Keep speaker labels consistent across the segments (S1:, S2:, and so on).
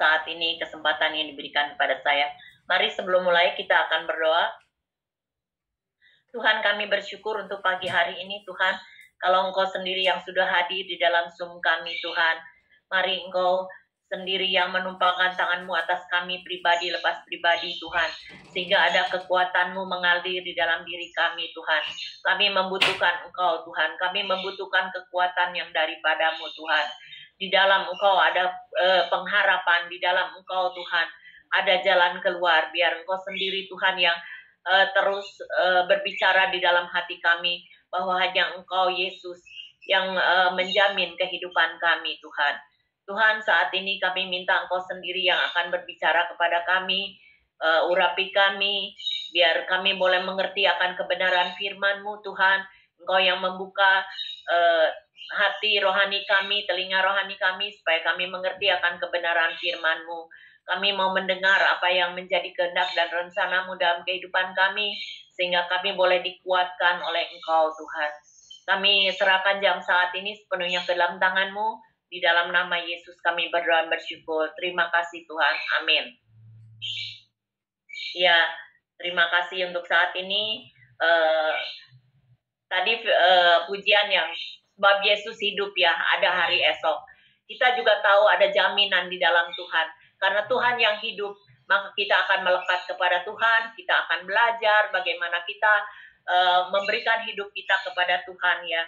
S1: saat ini kesempatan yang diberikan kepada saya. Mari sebelum mulai kita akan berdoa. Tuhan, kami bersyukur untuk pagi hari ini, Tuhan. Kalau Engkau sendiri yang sudah hadir di dalam Zoom kami, Tuhan. Mari Engkau sendiri yang menumpahkan tangan-Mu atas kami pribadi lepas pribadi, Tuhan. Sehingga ada kekuatan-Mu mengalir di dalam diri kami, Tuhan. Kami membutuhkan Engkau, Tuhan. Kami membutuhkan kekuatan yang daripadamu, Tuhan. Di dalam Engkau ada pengharapan, di dalam Engkau, Tuhan, ada jalan keluar. Biar Engkau sendiri, Tuhan, yang terus berbicara di dalam hati kami, bahwa hanya Engkau, Yesus, yang menjamin kehidupan kami, Tuhan. Tuhan, saat ini kami minta Engkau sendiri yang akan berbicara kepada kami, urapi kami, biar kami boleh mengerti akan kebenaran firman-Mu, Tuhan. Engkau yang membuka hati rohani kami, telinga rohani kami, supaya kami mengerti akan kebenaran firman-Mu. Kami mau mendengar apa yang menjadi kehendak dan rencana-Mu dalam kehidupan kami, sehingga kami boleh dikuatkan oleh Engkau, Tuhan. Kami serahkan jam saat ini sepenuhnya ke dalam tangan-Mu. Di dalam nama Yesus kami berdoa bersyukur. Terima kasih Tuhan. Amin. Ya, terima kasih untuk saat ini. Tadi pujian yang sebab Yesus hidup ya, ada hari esok. Kita juga tahu ada jaminan di dalam Tuhan. Karena Tuhan yang hidup, maka kita akan melekat kepada Tuhan. Kita akan belajar bagaimana kita memberikan hidup kita kepada Tuhan ya.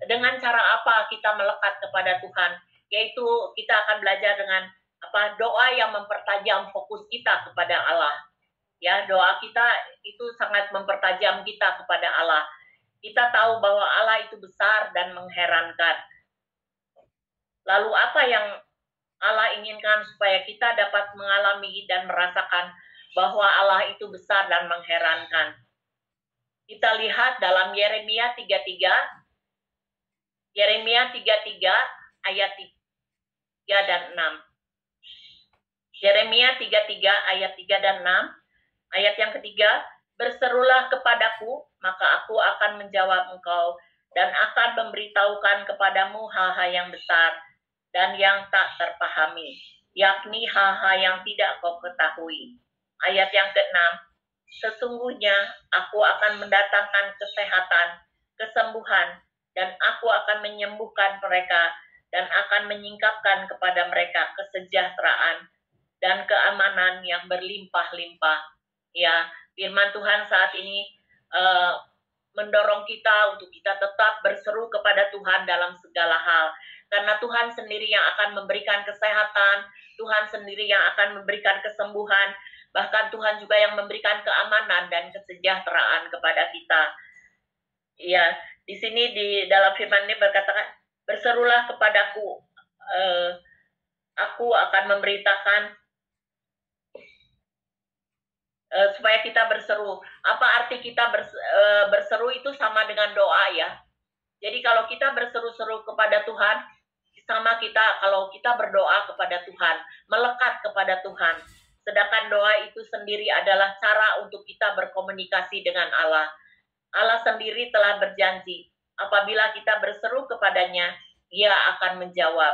S1: Dengan cara apa kita melekat kepada Tuhan? Yaitu kita akan belajar dengan doa yang mempertajam fokus kita kepada Allah. Ya, doa kita itu sangat mempertajam kita kepada Allah. Kita tahu bahwa Allah itu besar dan mengherankan. Lalu apa yang Allah inginkan supaya kita dapat mengalami dan merasakan bahwa Allah itu besar dan mengherankan? Kita lihat dalam Yeremia 33. Yeremia 33 ayat 3 dan 6. Yeremia 33 ayat 3 dan 6. Ayat yang ketiga, berserulah kepadaku, maka aku akan menjawab engkau dan akan memberitahukan kepadamu hal-hal yang besar dan yang tak terpahami, yakni hal-hal yang tidak kau ketahui. Ayat yang keenam, sesungguhnya aku akan mendatangkan kesehatan, kesembuhan, dan aku akan menyembuhkan mereka dan akan menyingkapkan kepada mereka kesejahteraan dan keamanan yang berlimpah-limpah. Ya, firman Tuhan saat ini mendorong kita untuk kita tetap berseru kepada Tuhan dalam segala hal. Karena Tuhan sendiri yang akan memberikan kesehatan, Tuhan sendiri yang akan memberikan kesembuhan, bahkan Tuhan juga yang memberikan keamanan dan kesejahteraan kepada kita. Ya, di sini di dalam firman ini berkatakan, berserulah kepadaku, aku akan memberitakan, supaya kita berseru. Apa arti kita berseru itu sama dengan doa ya. Jadi kalau kita berseru-seru kepada Tuhan, sama kita kalau kita berdoa kepada Tuhan, melekat kepada Tuhan. Sedangkan doa itu sendiri adalah cara untuk kita berkomunikasi dengan Allah. Allah sendiri telah berjanji, apabila kita berseru kepadanya, Dia akan menjawab.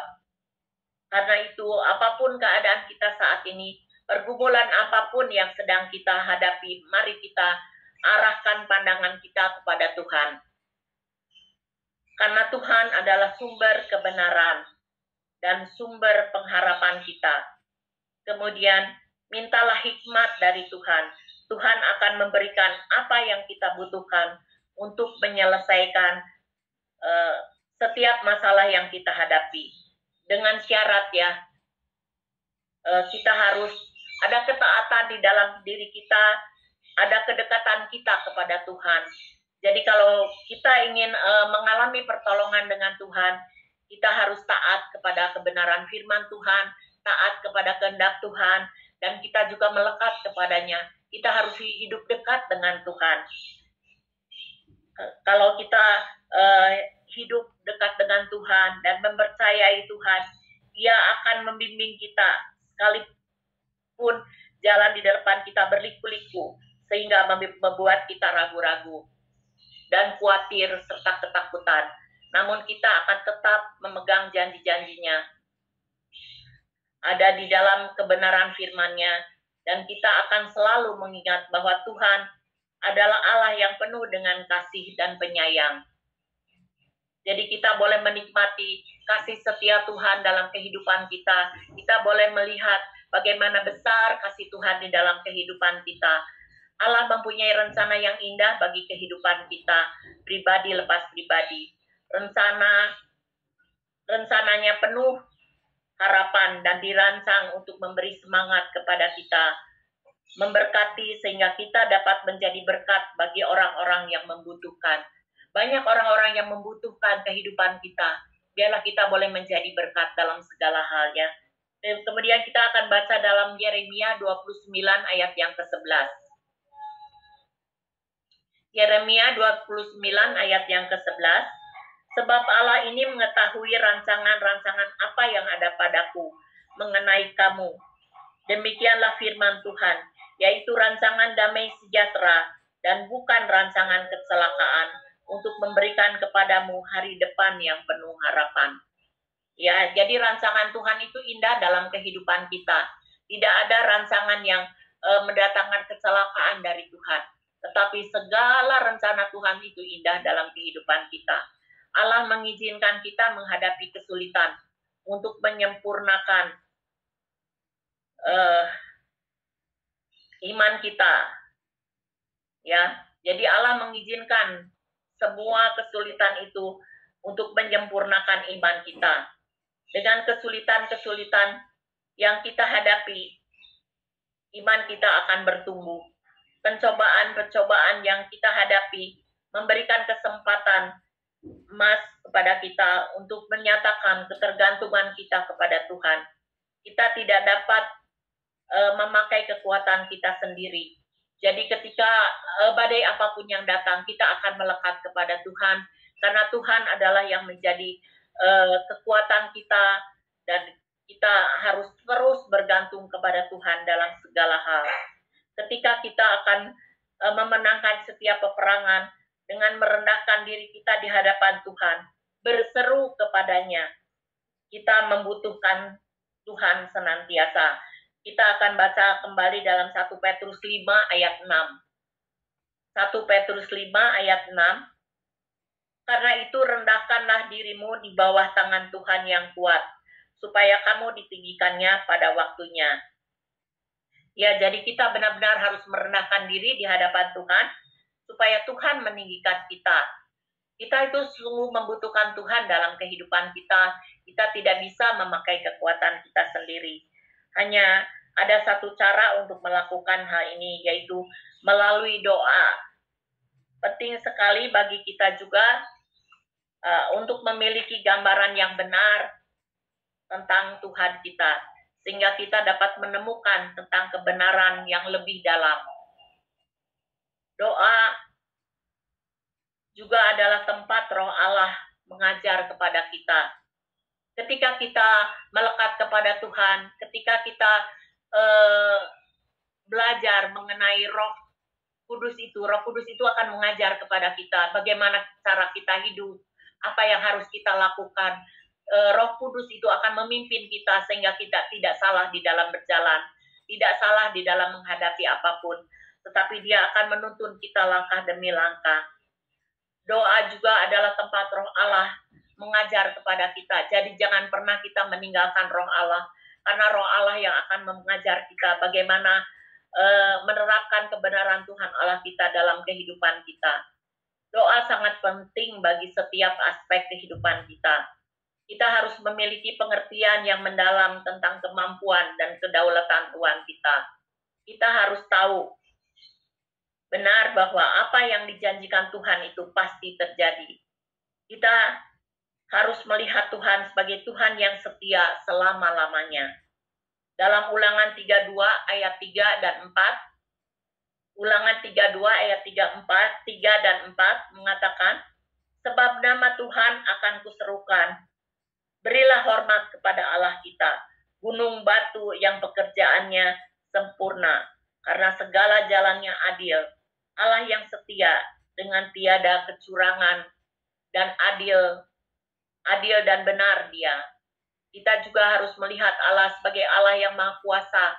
S1: Karena itu, apapun keadaan kita saat ini, pergumulan apapun yang sedang kita hadapi, mari kita arahkan pandangan kita kepada Tuhan. Karena Tuhan adalah sumber kebenaran dan sumber pengharapan kita. Kemudian, mintalah hikmat dari Tuhan. Tuhan akan memberikan apa yang kita butuhkan untuk menyelesaikan setiap masalah yang kita hadapi. Dengan syarat ya, kita harus ada ketaatan di dalam diri kita, ada kedekatan kita kepada Tuhan. Jadi kalau kita ingin mengalami pertolongan dengan Tuhan, kita harus taat kepada kebenaran firman Tuhan, taat kepada kehendak Tuhan, dan kita juga melekat kepadanya. Kita harus hidup dekat dengan Tuhan. Kalau kita hidup dekat dengan Tuhan dan mempercayai Tuhan, Dia akan membimbing kita sekalipun jalan di depan kita berliku-liku, sehingga membuat kita ragu-ragu dan khawatir serta ketakutan. Namun kita akan tetap memegang janji-janjinya. ada di dalam kebenaran firman-Nya, dan kita akan selalu mengingat bahwa Tuhan adalah Allah yang penuh dengan kasih dan penyayang. Jadi kita boleh menikmati kasih setia Tuhan dalam kehidupan kita. Kita boleh melihat bagaimana besar kasih Tuhan di dalam kehidupan kita. Allah mempunyai rencana yang indah bagi kehidupan kita, pribadi lepas pribadi. Rencananya penuh harapan dan dirancang untuk memberi semangat kepada kita, memberkati sehingga kita dapat menjadi berkat bagi orang-orang yang membutuhkan. Banyak orang-orang yang membutuhkan kehidupan kita. Biarlah kita boleh menjadi berkat dalam segala halnya. Dan kemudian kita akan baca dalam Yeremia 29 ayat yang ke-11. Yeremia 29 ayat yang ke-11. Sebab Allah ini mengetahui rancangan-rancangan apa yang ada padaku mengenai kamu. Demikianlah firman Tuhan, yaitu rancangan damai sejahtera dan bukan rancangan kecelakaan, untuk memberikan kepadamu hari depan yang penuh harapan. Ya, jadi rancangan Tuhan itu indah dalam kehidupan kita. Tidak ada rancangan yang mendatangkan kecelakaan dari Tuhan. Tetapi segala rencana Tuhan itu indah dalam kehidupan kita. Allah mengizinkan kita menghadapi kesulitan untuk menyempurnakan iman kita. Ya, jadi Allah mengizinkan semua kesulitan itu untuk menyempurnakan iman kita. Dengan kesulitan-kesulitan yang kita hadapi, iman kita akan bertumbuh. Pencobaan-pencobaan yang kita hadapi memberikan kesempatan emas kepada kita untuk menyatakan ketergantungan kita kepada Tuhan. Kita tidak dapat memakai kekuatan kita sendiri. Jadi ketika badai apapun yang datang, kita akan melekat kepada Tuhan, karena Tuhan adalah yang menjadi kekuatan kita, dan kita harus terus bergantung kepada Tuhan dalam segala hal. Ketika kita akan memenangkan setiap peperangan dengan merendahkan diri kita di hadapan Tuhan, berseru kepadanya, kita membutuhkan Tuhan senantiasa. Kita akan baca kembali dalam 1 Petrus 5 ayat 6. 1 Petrus 5 ayat 6. Karena itu rendahkanlah dirimu di bawah tangan Tuhan yang kuat, supaya kamu ditinggikannya pada waktunya. Ya, jadi kita benar-benar harus merendahkan diri di hadapan Tuhan, supaya Tuhan meninggikan kita. Kita itu sungguh membutuhkan Tuhan dalam kehidupan kita. Kita tidak bisa memakai kekuatan kita sendiri. Hanya ada satu cara untuk melakukan hal ini, yaitu melalui doa. Penting sekali bagi kita juga untuk memiliki gambaran yang benar tentang Tuhan kita, sehingga kita dapat menemukan tentang kebenaran yang lebih dalam. Doa juga adalah tempat Roh Allah mengajar kepada kita. Ketika kita melekat kepada Tuhan, ketika kita belajar mengenai Roh Kudus itu akan mengajar kepada kita bagaimana cara kita hidup, apa yang harus kita lakukan. Roh Kudus itu akan memimpin kita sehingga kita tidak salah di dalam berjalan, tidak salah di dalam menghadapi apapun, tetapi Dia akan menuntun kita langkah demi langkah. Doa juga adalah tempat Roh Allah mengajar kepada kita. Jadi jangan pernah kita meninggalkan Roh Allah, karena Roh Allah yang akan mengajar kita bagaimana menerapkan kebenaran Tuhan Allah kita dalam kehidupan kita. Doa sangat penting bagi setiap aspek kehidupan kita. Kita harus memiliki pengertian yang mendalam tentang kemampuan dan kedaulatan Tuhan kita. Kita harus tahu benar bahwa apa yang dijanjikan Tuhan itu pasti terjadi. Kita harus melihat Tuhan sebagai Tuhan yang setia selama-lamanya. Dalam Ulangan 32 ayat 3 dan 4, Ulangan 32 ayat 3 dan 4 mengatakan, sebab nama Tuhan akan kuserukan, berilah hormat kepada Allah kita, gunung batu yang pekerjaannya sempurna, karena segala jalannya adil, Allah yang setia dengan tiada kecurangan, dan adil dan benar Dia. Kita juga harus melihat Allah sebagai Allah yang Maha Kuasa.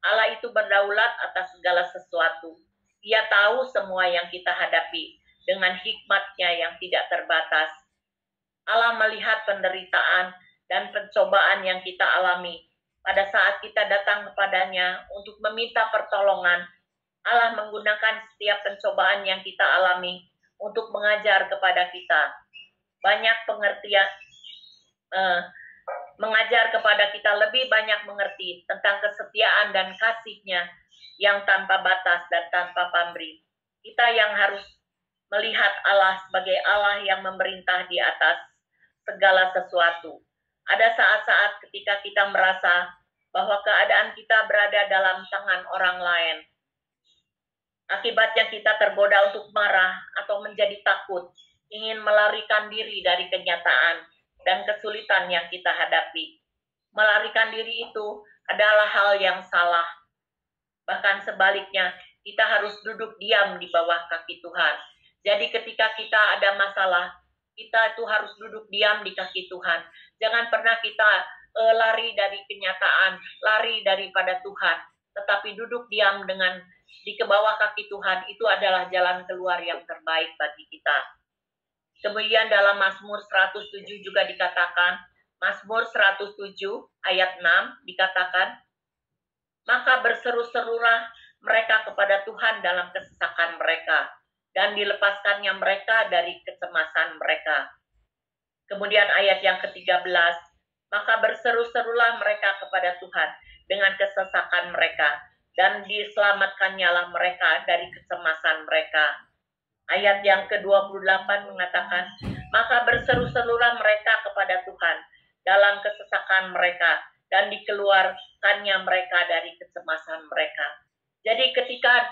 S1: Allah itu berdaulat atas segala sesuatu. Dia tahu semua yang kita hadapi dengan hikmat-Nya yang tidak terbatas. Allah melihat penderitaan dan pencobaan yang kita alami. Pada saat kita datang kepadanya untuk meminta pertolongan, Allah menggunakan setiap pencobaan yang kita alami untuk mengajar kepada kita. Banyak pengertian, mengajar kepada kita lebih banyak mengerti tentang kesetiaan dan kasih-Nya yang tanpa batas dan tanpa pamrih. Kita yang harus melihat Allah sebagai Allah yang memerintah di atas segala sesuatu. Ada saat-saat ketika kita merasa bahwa keadaan kita berada dalam tangan orang lain. Akibatnya kita tergoda untuk marah atau menjadi takut, ingin melarikan diri dari kenyataan dan kesulitan yang kita hadapi. Melarikan diri itu adalah hal yang salah. Bahkan sebaliknya, kita harus duduk diam di bawah kaki Tuhan. Jadi ketika kita ada masalah, kita itu harus duduk diam di kaki Tuhan. Jangan pernah kita lari dari kenyataan, lari daripada Tuhan. Tetapi duduk diam dengan di bawah kaki Tuhan, itu adalah jalan keluar yang terbaik bagi kita. Kemudian dalam Mazmur 107 juga dikatakan, Mazmur 107 ayat 6 dikatakan, maka berseru-serulah mereka kepada Tuhan dalam kesesakan mereka, dan dilepaskannya mereka dari kecemasan mereka. Kemudian ayat yang ke-13, maka berseru-serulah mereka kepada Tuhan dengan kesesakan mereka, dan diselamatkannya lah mereka dari kecemasan mereka. Ayat yang ke-28 mengatakan, maka berseru-serulah mereka kepada Tuhan dalam kesesakan mereka, dan dikeluarkannya mereka dari kecemasan mereka. Jadi ketika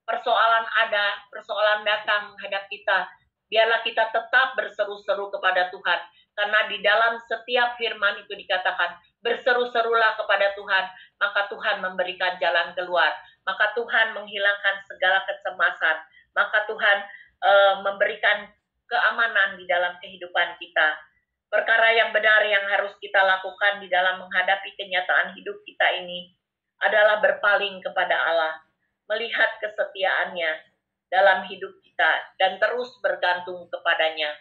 S1: persoalan ada, persoalan datang menghadap kita, biarlah kita tetap berseru-seru kepada Tuhan. Karena di dalam setiap firman itu dikatakan, berseru-serulah kepada Tuhan, maka Tuhan memberikan jalan keluar. Maka Tuhan menghilangkan segala kecemasan. Maka Tuhan memberikan keamanan di dalam kehidupan kita. Perkara yang benar yang harus kita lakukan di dalam menghadapi kenyataan hidup kita ini adalah berpaling kepada Allah, melihat kesetiaan-Nya dalam hidup kita, dan terus bergantung kepadanya.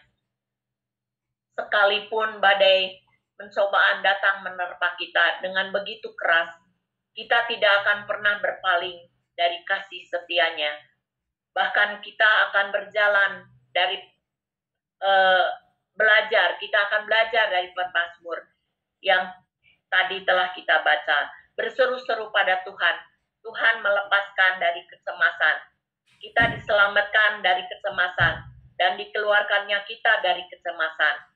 S1: Sekalipun badai pencobaan datang menerpa kita dengan begitu keras, kita tidak akan pernah berpaling dari kasih setia-Nya. Bahkan kita akan berjalan dari belajar, kita akan belajar dari Mazmur yang tadi telah kita baca. Berseru-seru pada Tuhan, Tuhan melepaskan dari kecemasan. Kita diselamatkan dari kecemasan dan dikeluarkannya kita dari kecemasan.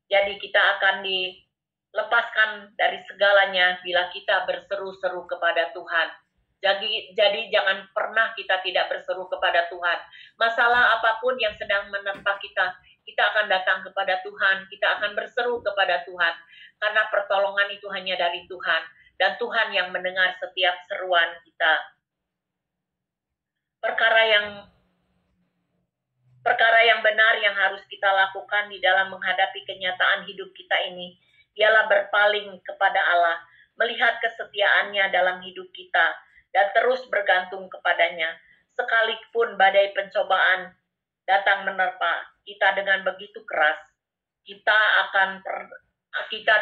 S1: Jadi kita akan dilepaskan dari segalanya bila kita berseru-seru kepada Tuhan. Jadi jangan pernah kita tidak berseru kepada Tuhan. Masalah apapun yang sedang menerpa kita, kita akan datang kepada Tuhan, kita akan berseru kepada Tuhan. Karena pertolongan itu hanya dari Tuhan. Dan Tuhan yang mendengar setiap seruan kita. Perkara yang benar yang harus kita lakukan di dalam menghadapi kenyataan hidup kita ini, ialah berpaling kepada Allah, melihat kesetiaan-Nya dalam hidup kita, dan terus bergantung kepadanya. Sekalipun badai pencobaan datang menerpa kita dengan begitu keras, kita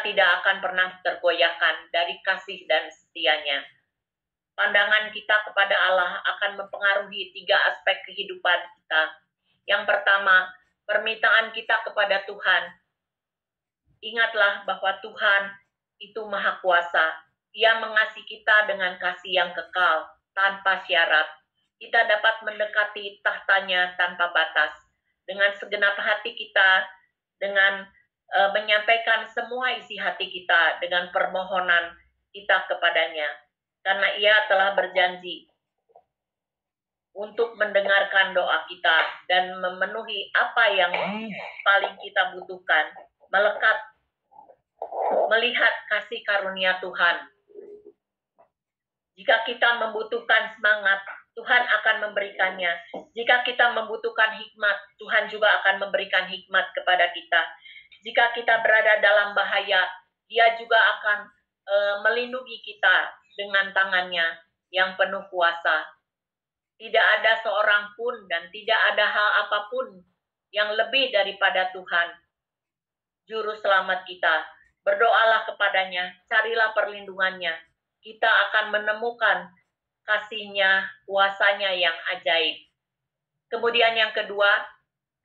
S1: tidak akan pernah tergoyahkan dari kasih dan setia-Nya. Pandangan kita kepada Allah akan mempengaruhi 3 aspek kehidupan kita. Yang pertama, permintaan kita kepada Tuhan. Ingatlah bahwa Tuhan itu Maha Kuasa. Ia mengasihi kita dengan kasih yang kekal, tanpa syarat. Kita dapat mendekati tahtanya tanpa batas. Dengan segenap hati kita, dengan menyampaikan semua isi hati kita, dengan permohonan kita kepadanya. Karena Ia telah berjanji untuk mendengarkan doa kita dan memenuhi apa yang paling kita butuhkan. Melihat kasih karunia Tuhan. Jika kita membutuhkan semangat, Tuhan akan memberikannya. Jika kita membutuhkan hikmat, Tuhan juga akan memberikan hikmat kepada kita. Jika kita berada dalam bahaya, Dia juga akan melindungi kita dengan tangannya yang penuh kuasa. Tidak ada seorang pun dan tidak ada hal apapun yang lebih daripada Tuhan, Juru Selamat kita. Berdoalah kepadanya, carilah perlindungannya. Kita akan menemukan kasih-Nya, kuasa-Nya yang ajaib. Kemudian yang kedua,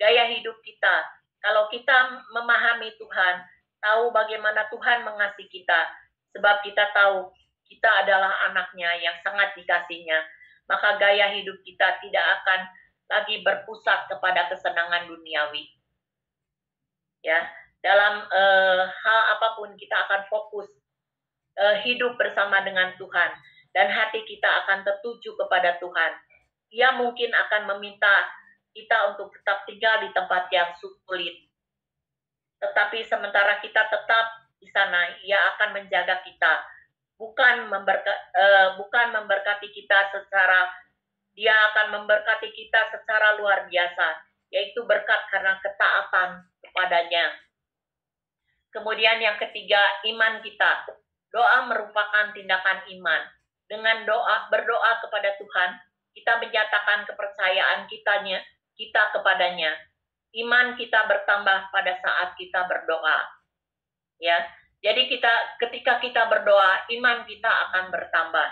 S1: gaya hidup kita. Kalau kita memahami Tuhan, tahu bagaimana Tuhan mengasihi kita, sebab kita tahu kita adalah anak-Nya yang sangat dikasihinya, maka gaya hidup kita tidak akan lagi berpusat kepada kesenangan duniawi. Ya, dalam hal apapun kita akan fokus hidup bersama dengan Tuhan, dan hati kita akan tertuju kepada Tuhan. Dia mungkin akan meminta kita untuk tetap tinggal di tempat yang sulit. Tetapi sementara kita tetap di sana, Ia akan menjaga kita. Bukan memberkati kita secara, Dia akan memberkati kita secara luar biasa, yaitu berkat karena ketaatan kepadanya. Kemudian yang ketiga, iman kita. Doa merupakan tindakan iman. Dengan berdoa kepada Tuhan, kita menyatakan kepercayaan kita kepadanya. Iman kita bertambah pada saat kita berdoa. Ya, jadi ketika kita berdoa, iman kita akan bertambah.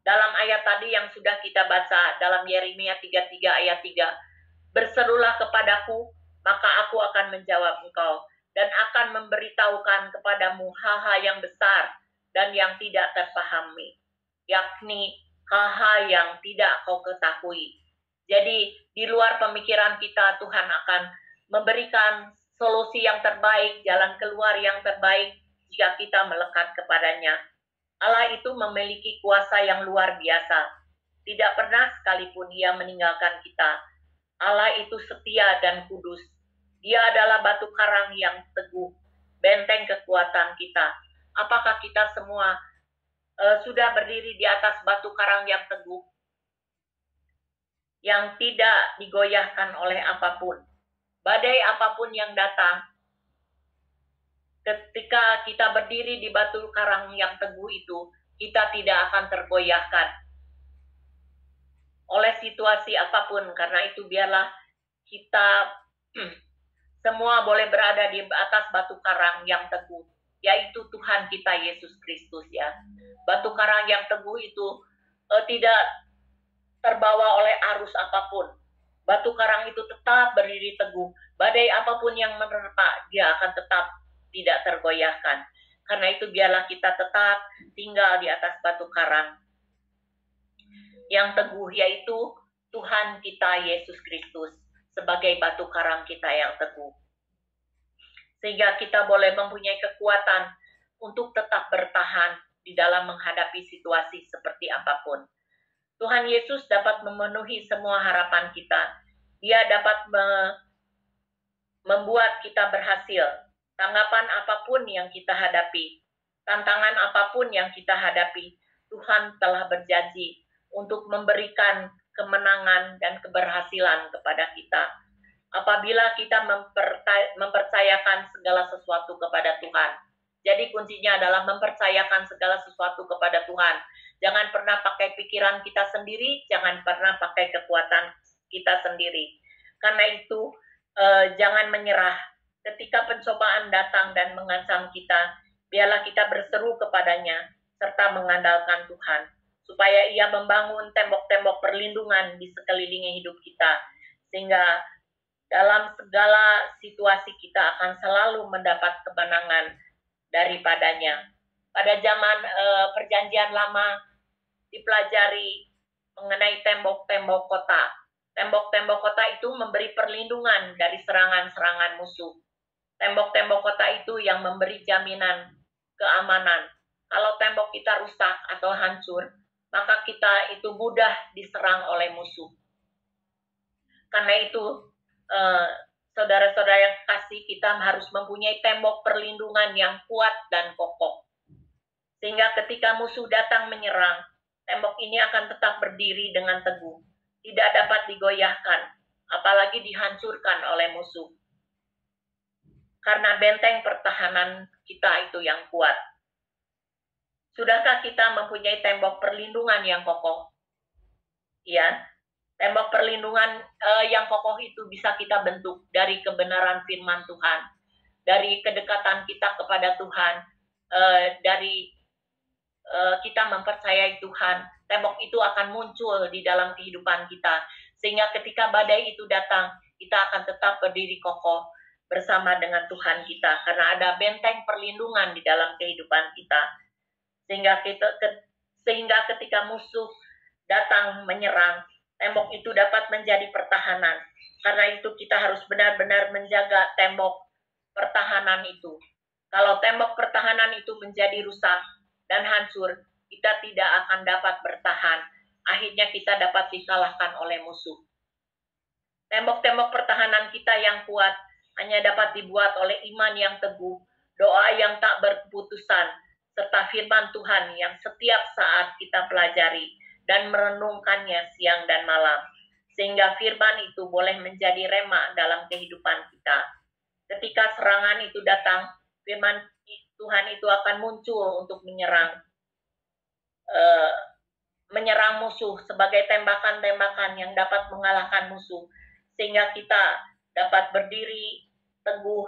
S1: Dalam ayat tadi yang sudah kita baca dalam Yeremia 33 ayat 3, berserulah kepadaku, maka aku akan menjawab engkau dan akan memberitahukan kepadamu hal-hal yang besar dan yang tidak terpahami, yakni hal-hal yang tidak kau ketahui. Jadi di luar pemikiran kita, Tuhan akan memberikan solusi yang terbaik, jalan keluar yang terbaik jika kita melekat kepadanya. Allah itu memiliki kuasa yang luar biasa. Tidak pernah sekalipun Ia meninggalkan kita. Allah itu setia dan kudus. Dia adalah batu karang yang teguh, benteng kekuatan kita. Apakah kita semua sudah berdiri di atas batu karang yang teguh, yang tidak digoyahkan oleh apapun? Badai apapun yang datang, ketika kita berdiri di batu karang yang teguh itu, kita tidak akan tergoyahkan oleh situasi apapun. Karena itu biarlah kita semua boleh berada di atas batu karang yang teguh, yaitu Tuhan kita Yesus Kristus, ya. Batu karang yang teguh itu tidak terbawa oleh arus apapun. Batu karang itu tetap berdiri teguh. Badai apapun yang menerpa, dia akan tetap tidak tergoyahkan. Karena itu biarlah kita tetap tinggal di atas batu karang yang teguh, yaitu Tuhan kita Yesus Kristus sebagai batu karang kita yang teguh. Sehingga kita boleh mempunyai kekuatan untuk tetap bertahan di dalam menghadapi situasi seperti apapun. Tuhan Yesus dapat memenuhi semua harapan kita. Dia dapat membuat kita berhasil. Tanggapan apapun yang kita hadapi, tantangan apapun yang kita hadapi, Tuhan telah berjanji untuk memberikan kemenangan dan keberhasilan kepada kita. Apabila kita mempercayakan segala sesuatu kepada Tuhan. Jadi kuncinya adalah mempercayakan segala sesuatu kepada Tuhan. Jangan pernah pakai pikiran kita sendiri, jangan pernah pakai kekuatan kita sendiri. Karena itu, jangan menyerah. Ketika pencobaan datang dan mengancam kita, biarlah kita berseru kepadanya, serta mengandalkan Tuhan, supaya Ia membangun tembok-tembok perlindungan di sekeliling hidup kita, sehingga dalam segala situasi kita akan selalu mendapat kemenangan daripadanya. Pada zaman Perjanjian Lama dipelajari mengenai tembok-tembok kota. Tembok-tembok kota itu memberi perlindungan dari serangan-serangan musuh. Tembok-tembok kota itu yang memberi jaminan keamanan. Kalau tembok kita rusak atau hancur, maka kita itu mudah diserang oleh musuh. Karena itu, saudara-saudara yang kasih, kita harus mempunyai tembok perlindungan yang kuat dan kokoh. Sehingga ketika musuh datang menyerang, tembok ini akan tetap berdiri dengan teguh, tidak dapat digoyahkan, apalagi dihancurkan oleh musuh. karena benteng pertahanan kita itu yang kuat. Sudahkah kita mempunyai tembok perlindungan yang kokoh? Ya, tembok perlindungan yang kokoh itu bisa kita bentuk dari kebenaran firman Tuhan, dari kedekatan kita kepada Tuhan, dari kita mempercayai Tuhan. Tembok itu akan muncul di dalam kehidupan kita, sehingga ketika badai itu datang, kita akan tetap berdiri kokoh bersama dengan Tuhan kita, karena ada benteng perlindungan di dalam kehidupan kita, sehingga ketika musuh datang menyerang, tembok itu dapat menjadi pertahanan. Karena itu kita harus benar-benar menjaga tembok pertahanan itu. Kalau tembok pertahanan itu menjadi rusak dan hancur, kita tidak akan dapat bertahan. Akhirnya kita dapat dikalahkan oleh musuh. Tembok-tembok pertahanan kita yang kuat hanya dapat dibuat oleh iman yang teguh, doa yang tak berkeputusan, serta firman Tuhan yang setiap saat kita pelajari dan merenungkannya siang dan malam, sehingga firman itu boleh menjadi rema dalam kehidupan kita. Ketika serangan itu datang, firman Tuhan itu akan muncul untuk menyerang musuh sebagai tembakan-tembakan yang dapat mengalahkan musuh, sehingga kita dapat berdiri teguh,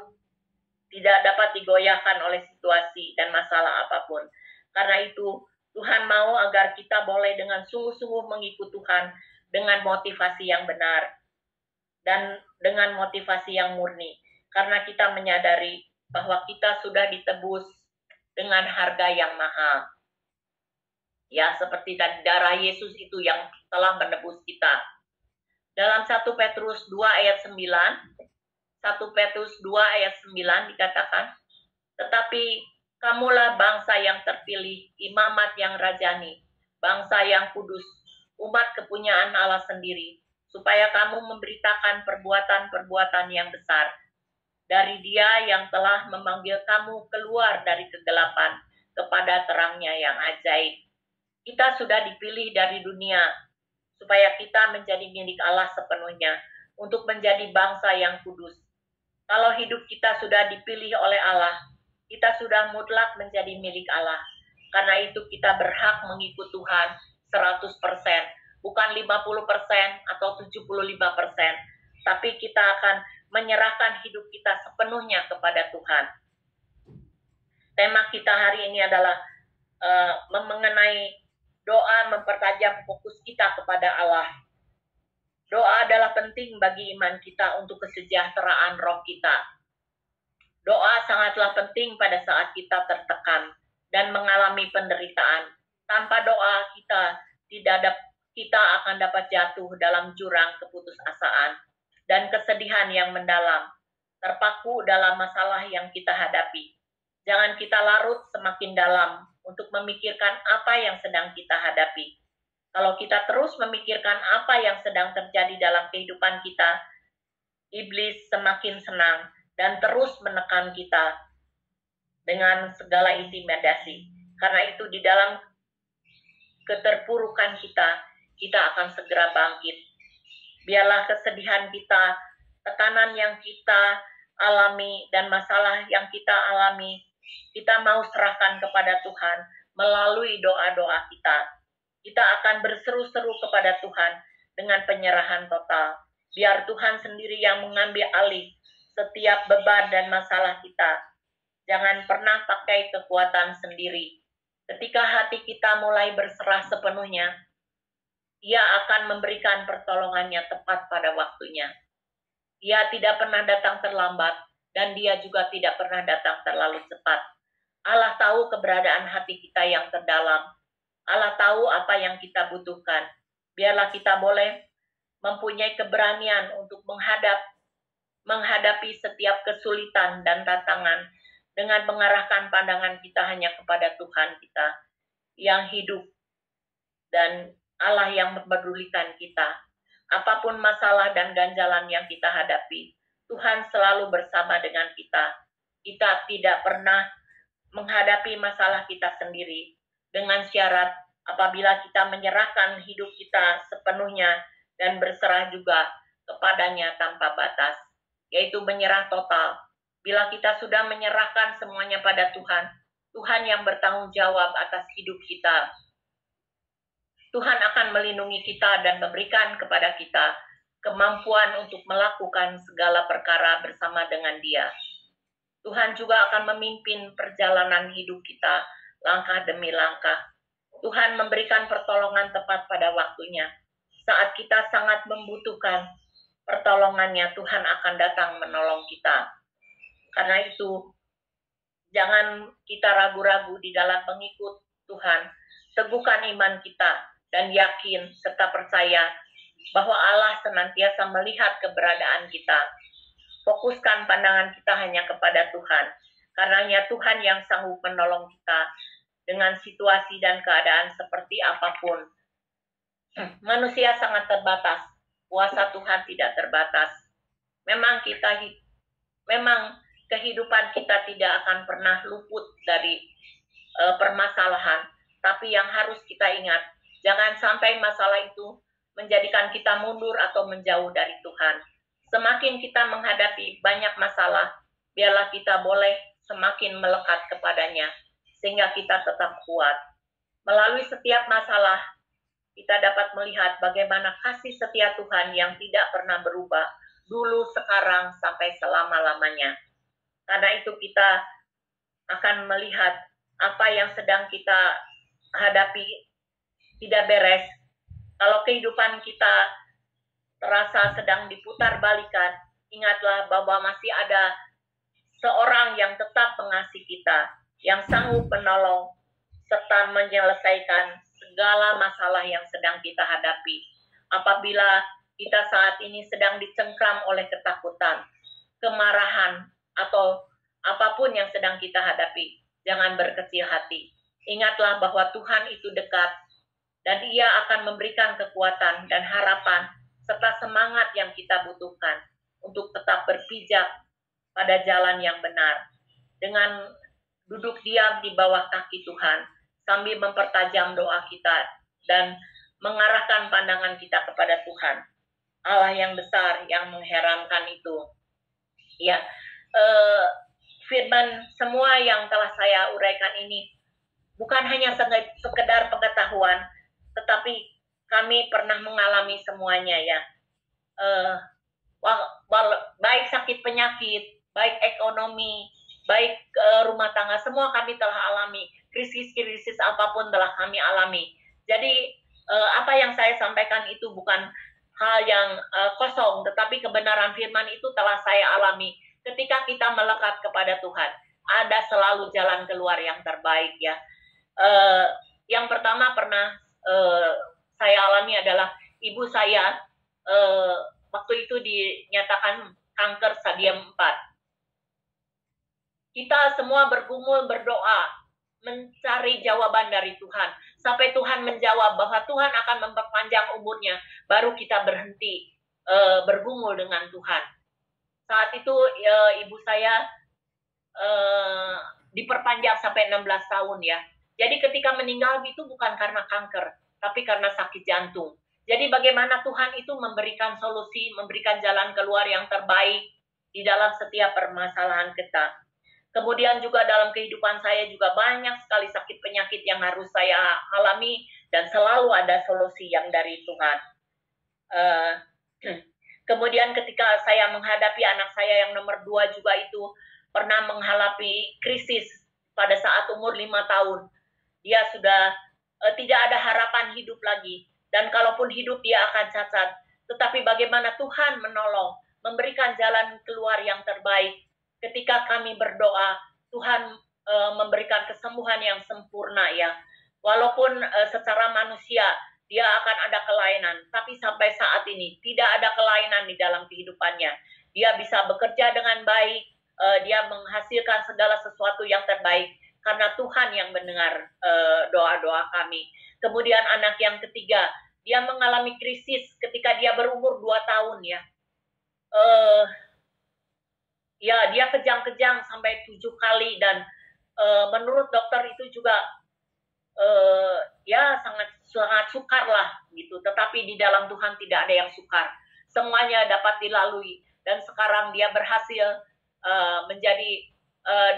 S1: tidak dapat digoyahkan oleh situasi dan masalah apapun. Karena itu, Tuhan mau agar kita boleh dengan sungguh-sungguh mengikut Tuhan dengan motivasi yang benar dan dengan motivasi yang murni. Karena kita menyadari bahwa kita sudah ditebus dengan harga yang mahal. Ya, seperti darah Yesus itu yang telah menebus kita. Dalam 1 Petrus 2 ayat 9, 1 Petrus 2 ayat 9 dikatakan, tetapi kamulah bangsa yang terpilih, imamat yang rajani, bangsa yang kudus, umat kepunyaan Allah sendiri, supaya kamu memberitakan perbuatan-perbuatan yang besar dari Dia yang telah memanggil kamu keluar dari kegelapan kepada terangnya yang ajaib. Kita sudah dipilih dari dunia, supaya kita menjadi milik Allah sepenuhnya, untuk menjadi bangsa yang kudus. Kalau hidup kita sudah dipilih oleh Allah, kita sudah mutlak menjadi milik Allah. Karena itu kita berhak mengikut Tuhan 100%, bukan 50% atau 75%, tapi kita akan menyerahkan hidup kita sepenuhnya kepada Tuhan. Tema kita hari ini adalah mengenai doa mempertajam fokus kita kepada Allah. Doa adalah penting bagi iman kita untuk kesejahteraan roh kita. Doa sangatlah penting pada saat kita tertekan dan mengalami penderitaan. Tanpa doa kita akan dapat jatuh dalam jurang keputusasaan dan kesedihan yang mendalam, terpaku dalam masalah yang kita hadapi. Jangan kita larut semakin dalam untuk memikirkan apa yang sedang kita hadapi. Kalau kita terus memikirkan apa yang sedang terjadi dalam kehidupan kita, iblis semakin senang dan terus menekan kita dengan segala intimidasi. Karena itu di dalam keterpurukan kita akan segera bangkit. Biarlah kesedihan kita, tekanan yang kita alami, dan masalah yang kita alami, kita mau serahkan kepada Tuhan melalui doa-doa kita. Kita akan berseru-seru kepada Tuhan dengan penyerahan total. Biar Tuhan sendiri yang mengambil alih setiap beban dan masalah kita. Jangan pernah pakai kekuatan sendiri. Ketika hati kita mulai berserah sepenuhnya, Ia akan memberikan pertolongannya tepat pada waktunya. Ia tidak pernah datang terlambat, dan Dia juga tidak pernah datang terlalu cepat. Allah tahu keberadaan hati kita yang terdalam. Allah tahu apa yang kita butuhkan. Biarlah kita boleh mempunyai keberanian untuk menghadapi setiap kesulitan dan tantangan dengan mengarahkan pandangan kita hanya kepada Tuhan kita yang hidup dan Allah yang mempedulikan kita. Apapun masalah dan ganjalan yang kita hadapi, Tuhan selalu bersama dengan kita. Kita tidak pernah menghadapi masalah kita sendiri, dengan syarat apabila kita menyerahkan hidup kita sepenuhnya dan berserah juga kepadanya tanpa batas, yaitu menyerah total. Bila kita sudah menyerahkan semuanya pada Tuhan, Tuhan yang bertanggung jawab atas hidup kita. Tuhan akan melindungi kita dan memberikan kepada kita kemampuan untuk melakukan segala perkara bersama dengan Dia. Tuhan juga akan memimpin perjalanan hidup kita langkah demi langkah. Tuhan memberikan pertolongan tepat pada waktunya. Saat kita sangat membutuhkan pertolongannya, Tuhan akan datang menolong kita. Karena itu, jangan kita ragu-ragu di dalam mengikut Tuhan. Teguhkan iman kita dan yakin serta percaya bahwa Allah senantiasa melihat keberadaan kita. Fokuskan pandangan kita hanya kepada Tuhan. Karenanya Tuhan yang sanggup menolong kita dengan situasi dan keadaan seperti apapun. Manusia sangat terbatas. Kuasa Tuhan tidak terbatas. Memang kehidupan kita tidak akan pernah luput dari permasalahan. Tapi yang harus kita ingat, jangan sampai masalah itu menjadikan kita mundur atau menjauh dari Tuhan. Semakin kita menghadapi banyak masalah, biarlah kita boleh semakin melekat kepadanya, sehingga kita tetap kuat. Melalui setiap masalah, kita dapat melihat bagaimana kasih setia Tuhan yang tidak pernah berubah, dulu, sekarang, sampai selama-lamanya. Karena itu kita akan melihat apa yang sedang kita hadapi tidak beres. Kalau kehidupan kita terasa sedang diputar balikan, ingatlah bahwa masih ada seorang yang tetap mengasihi kita, yang sanggup menolong serta menyelesaikan segala masalah yang sedang kita hadapi. Apabila kita saat ini sedang dicengkram oleh ketakutan, kemarahan, atau apapun yang sedang kita hadapi, jangan berkecil hati. Ingatlah bahwa Tuhan itu dekat, dan Ia akan memberikan kekuatan dan harapan, serta semangat yang kita butuhkan untuk tetap berpijak pada jalan yang benar, dengan duduk diam di bawah kaki Tuhan, sambil mempertajam doa kita, dan mengarahkan pandangan kita kepada Tuhan. Allah yang besar, yang mengherankan itu. Ya, firman semua yang telah saya uraikan ini bukan hanya sekedar pengetahuan, tetapi kami pernah mengalami semuanya ya. Baik sakit penyakit, baik ekonomi, baik rumah tangga, semua kami telah alami. Krisis-krisis apapun telah kami alami. Jadi apa yang saya sampaikan itu bukan hal yang kosong, tetapi kebenaran firman itu telah saya alami. Ketika kita melekat kepada Tuhan, ada selalu jalan keluar yang terbaik ya. Yang pertama pernah saya alami adalah ibu saya waktu itu dinyatakan kanker stadium 4. Kita semua bergumul berdoa, mencari jawaban dari Tuhan. Sampai Tuhan menjawab bahwa Tuhan akan memperpanjang umurnya, baru kita berhenti bergumul dengan Tuhan. Saat itu ibu saya diperpanjang sampai 16 tahun ya. Jadi ketika meninggal itu bukan karena kanker, tapi karena sakit jantung. Jadi bagaimana Tuhan itu memberikan solusi, memberikan jalan keluar yang terbaik di dalam setiap permasalahan kita. Kemudian juga dalam kehidupan saya juga banyak sekali sakit penyakit yang harus saya alami, dan selalu ada solusi yang dari Tuhan. Kemudian ketika saya menghadapi anak saya yang nomor 2 juga itu pernah menghadapi krisis pada saat umur 5 tahun. Dia sudah tidak ada harapan hidup lagi. Dan kalaupun hidup dia akan cacat. Tetapi bagaimana Tuhan menolong, memberikan jalan keluar yang terbaik. Ketika kami berdoa, Tuhan memberikan kesembuhan yang sempurna ya. Walaupun secara manusia dia akan ada kelainan, tapi sampai saat ini tidak ada kelainan di dalam kehidupannya. Dia bisa bekerja dengan baik, dia menghasilkan segala sesuatu yang terbaik karena Tuhan yang mendengar doa-doa kami. Kemudian anak yang ketiga, dia mengalami krisis ketika dia berumur 2 tahun ya. Ya, dia kejang-kejang sampai 7 kali, dan menurut dokter itu juga ya sangat sukar lah gitu. Tetapi di dalam Tuhan tidak ada yang sukar. Semuanya dapat dilalui, dan sekarang dia berhasil menjadi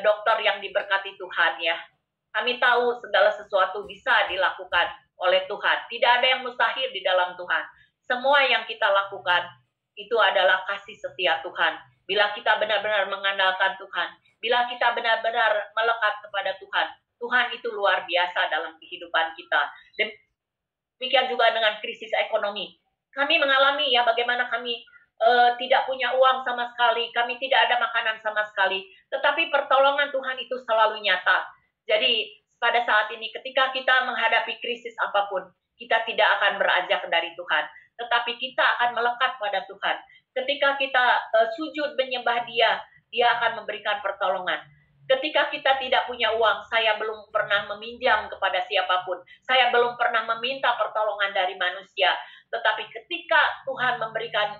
S1: dokter yang diberkati Tuhan ya. Kami tahu segala sesuatu bisa dilakukan oleh Tuhan. Tidak ada yang mustahil di dalam Tuhan. Semua yang kita lakukan itu adalah kasih setia Tuhan. Bila kita benar-benar mengandalkan Tuhan, bila kita benar-benar melekat kepada Tuhan, Tuhan itu luar biasa dalam kehidupan kita. Demikian juga dengan krisis ekonomi. Kami mengalami ya bagaimana kami tidak punya uang sama sekali, kami tidak ada makanan sama sekali, tetapi pertolongan Tuhan itu selalu nyata. Jadi pada saat ini ketika kita menghadapi krisis apapun, kita tidak akan beranjak dari Tuhan, tetapi kita akan melekat pada Tuhan. Ketika kita sujud menyembah Dia, Dia akan memberikan pertolongan. Ketika kita tidak punya uang, saya belum pernah meminjam kepada siapapun, saya belum pernah meminta pertolongan dari manusia. Tetapi ketika Tuhan memberikan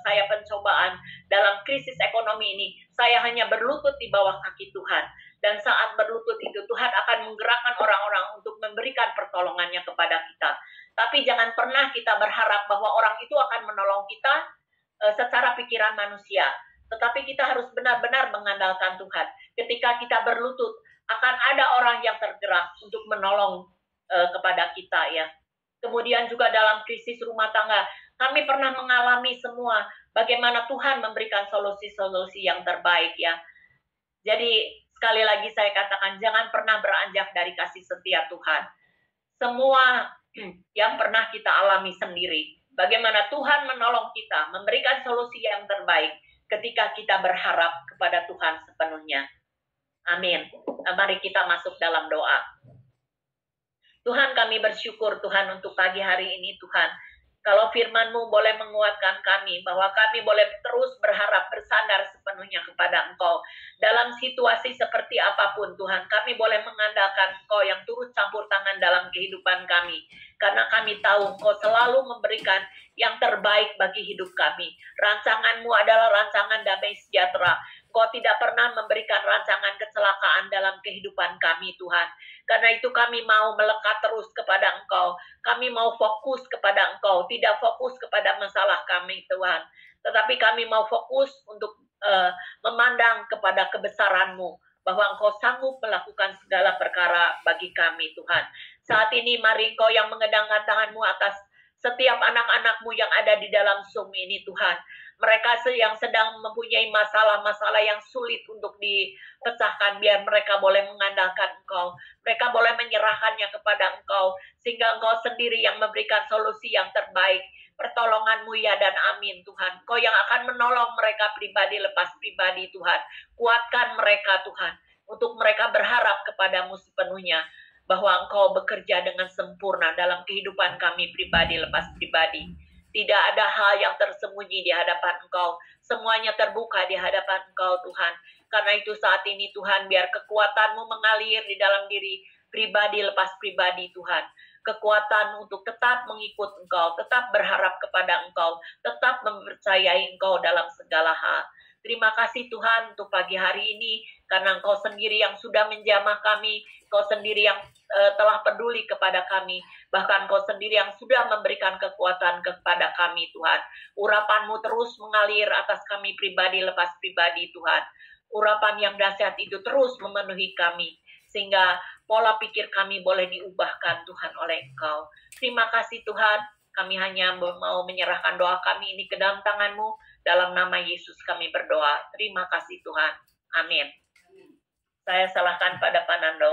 S1: saya pencobaan dalam krisis ekonomi ini, saya hanya berlutut di bawah kaki Tuhan. Dan saat berlutut itu, Tuhan akan menggerakkan orang-orang untuk memberikan pertolongannya kepada kita. Tapi jangan pernah kita berharap bahwa orang itu akan menolong kita secara pikiran manusia. Tetapi kita harus benar-benar mengandalkan Tuhan. Ketika kita berlutut, akan ada orang yang tergerak untuk menolong kepada kita ya. Kemudian juga dalam krisis rumah tangga, kami pernah mengalami semua bagaimana Tuhan memberikan solusi-solusi yang terbaik ya. Jadi sekali lagi saya katakan, jangan pernah beranjak dari kasih setia Tuhan. Semua yang pernah kita alami sendiri, bagaimana Tuhan menolong kita, memberikan solusi yang terbaik ketika kita berharap kepada Tuhan sepenuhnya. Amin. Mari kita masuk dalam doa. Tuhan, kami bersyukur Tuhan untuk pagi hari ini Tuhan. Kalau firman-Mu boleh menguatkan kami, bahwa kami boleh terus berharap bersandar sepenuhnya kepada Engkau. Dalam situasi seperti apapun Tuhan, kami boleh mengandalkan Engkau yang turut campur tangan dalam kehidupan kami. Karena kami tahu Engkau selalu memberikan yang terbaik bagi hidup kami. Rancangan-Mu adalah rancangan damai sejahtera. Engkau tidak pernah memberikan rancangan kecelakaan dalam kehidupan kami Tuhan. Karena itu kami mau melekat terus kepada Engkau. Kami mau fokus kepada Engkau, tidak fokus kepada masalah kami Tuhan. Tetapi kami mau fokus untuk memandang kepada kebesaran-Mu, bahwa Engkau sanggup melakukan segala perkara bagi kami Tuhan. Saat ini mari Engkau yang mengedangkan tangan-Mu atas setiap anak-anak-Mu yang ada di dalam Zoom ini Tuhan. Mereka yang sedang mempunyai masalah-masalah yang sulit untuk dipecahkan, biar mereka boleh mengandalkan Engkau. Mereka boleh menyerahkannya kepada Engkau, sehingga Engkau sendiri yang memberikan solusi yang terbaik. Pertolongan-Mu ya dan amin Tuhan. Engkau yang akan menolong mereka pribadi lepas pribadi Tuhan. Kuatkan mereka Tuhan, untuk mereka berharap kepadamu sepenuhnya, bahwa Engkau bekerja dengan sempurna dalam kehidupan kami pribadi lepas pribadi. Tidak ada hal yang tersembunyi di hadapan Engkau. Semuanya terbuka di hadapan Engkau Tuhan. Karena itu saat ini Tuhan, biar kekuatan-Mu mengalir di dalam diri pribadi lepas pribadi Tuhan. Kekuatan untuk tetap mengikut Engkau, tetap berharap kepada Engkau, tetap mempercayai Engkau dalam segala hal. Terima kasih Tuhan untuk pagi hari ini, karena Engkau sendiri yang sudah menjamah kami, Engkau sendiri yang telah peduli kepada kami, bahkan Engkau sendiri yang sudah memberikan kekuatan kepada kami Tuhan. Urapan-Mu terus mengalir atas kami pribadi lepas pribadi Tuhan. Urapan yang dahsyat itu terus memenuhi kami, sehingga pola pikir kami boleh diubahkan Tuhan oleh Engkau. Terima kasih Tuhan, kami hanya mau menyerahkan doa kami ini ke dalam tangan-Mu. Dalam nama Yesus kami berdoa. Terima kasih Tuhan. Amin. Saya serahkan pada Pak Nando.